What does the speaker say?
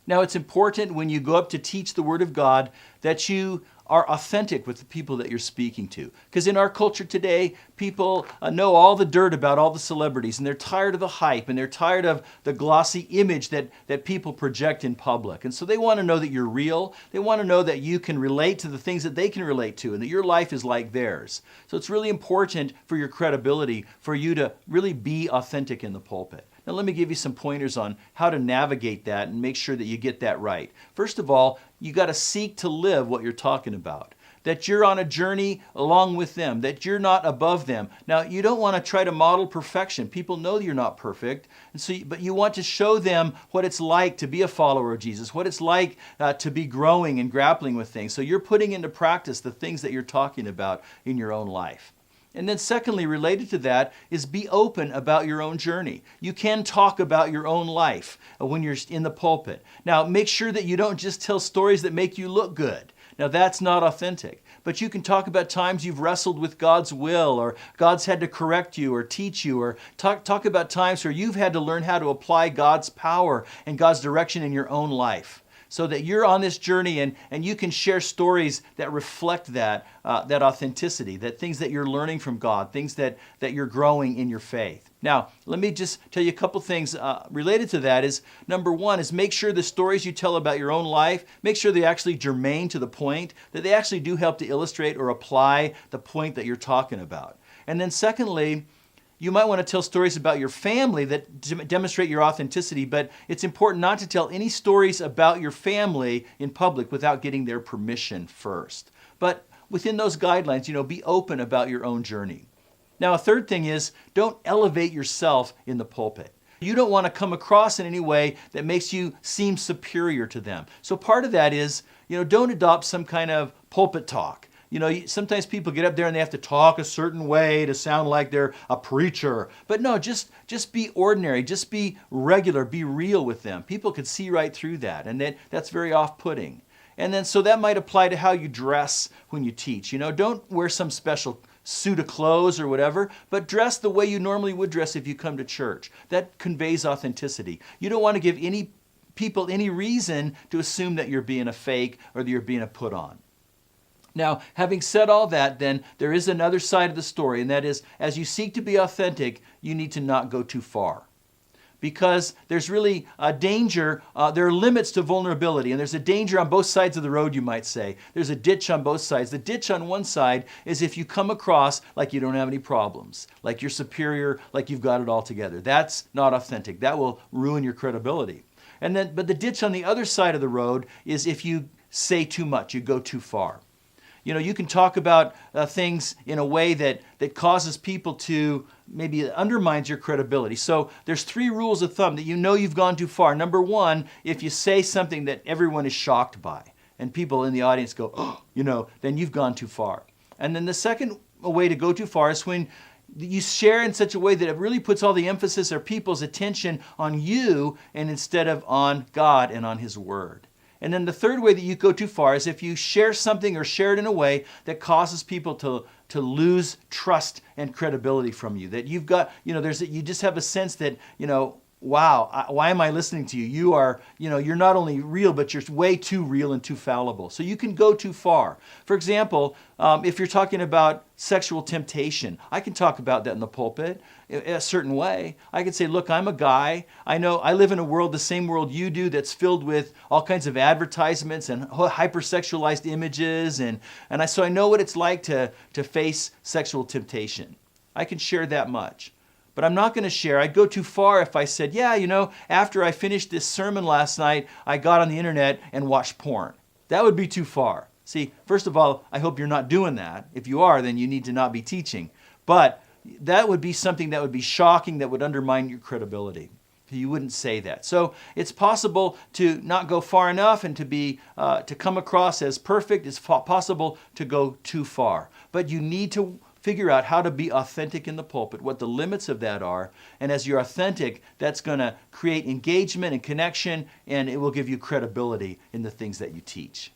Now, it's important when you go up to teach the Word of God that you are authentic with the people that you're speaking to. Because in our culture today, people know all the dirt about all the celebrities, and they're tired of the hype, and they're tired of the glossy image that people project in public. And so they want to know that you're real. They want to know that you can relate to the things that they can relate to, and that your life is like theirs. So it's really important for your credibility for you to really be authentic in the pulpit. Now, let me give you some pointers on how to navigate that and make sure that you get that right. First of all, you got to seek to live what you're talking about. That you're on a journey along with them, that you're not above them. Now, you don't want to try to model perfection. People know you're not perfect, and so, but you want to show them what it's like to be a follower of Jesus, what it's like to be growing and grappling with things. So you're putting into practice the things that you're talking about in your own life. And then secondly, related to that, is be open about your own journey. You can talk about your own life when you're in the pulpit. Now, make sure that you don't just tell stories that make you look good. Now, that's not authentic. But you can talk about times you've wrestled with God's will, or God's had to correct you or teach you, or talk about times where you've had to learn how to apply God's power and God's direction in your own life. So that you're on this journey and you can share stories that reflect that authenticity, that things that you're learning from God, things that you're growing in your faith. Now, let me just tell you a couple things related to that. Is number one is make sure the stories you tell about your own life, make sure they're actually germane to the point, that they actually do help to illustrate or apply the point that you're talking about. And then secondly, you might want to tell stories about your family that demonstrate your authenticity, but it's important not to tell any stories about your family in public without getting their permission first. But within those guidelines, be open about your own journey. Now, a third thing is don't elevate yourself in the pulpit. You don't want to come across in any way that makes you seem superior to them. So part of that is, don't adopt some kind of pulpit talk. Sometimes people get up there and they have to talk a certain way to sound like they're a preacher. But no, just be ordinary, just be regular, be real with them. People could see right through that, and that's very off-putting. And then so that might apply to how you dress when you teach. Don't wear some special suit of clothes or whatever, but dress the way you normally would dress if you come to church. That conveys authenticity. You don't want to give any people any reason to assume that you're being a fake or that you're being a put-on. Now, having said all that, then there is another side of the story, and that is, as you seek to be authentic, you need to not go too far. Because there's really a danger, there are limits to vulnerability, and there's a danger on both sides of the road, you might say. There's a ditch on both sides. The ditch on one side is if you come across like you don't have any problems, like you're superior, like you've got it all together. That's not authentic. That will ruin your credibility. But the ditch on the other side of the road is if you say too much, you go too far. You can talk about things in a way that causes people to maybe undermines your credibility. So there's 3 rules of thumb that you've gone too far. Number one, if you say something that everyone is shocked by and people in the audience go, oh, then you've gone too far. And then the second way to go too far is when you share in such a way that it really puts all the emphasis or people's attention on you and instead of on God and on His Word. And then the third way that you go too far is if you share something or share it in a way that causes people to lose trust and credibility from you. That you've got, you just have a sense that, wow, why am I listening to you? You are, you're not only real, but you're way too real and too fallible. So you can go too far. For example, if you're talking about sexual temptation, I can talk about that in the pulpit in a certain way. I can say, look, I'm a guy. I know I live in a world, the same world you do, that's filled with all kinds of advertisements and hypersexualized images. So I know what it's like to face sexual temptation. I can share that much. But I'm not going to share. I'd go too far if I said, after I finished this sermon last night, I got on the internet and watched porn. That would be too far. See, first of all, I hope you're not doing that. If you are, then you need to not be teaching. But that would be something that would be shocking, that would undermine your credibility. You wouldn't say that. So it's possible to not go far enough and to come across as perfect. It's possible to go too far. But you need to figure out how to be authentic in the pulpit, what the limits of that are. And as you're authentic, that's going to create engagement and connection, and it will give you credibility in the things that you teach.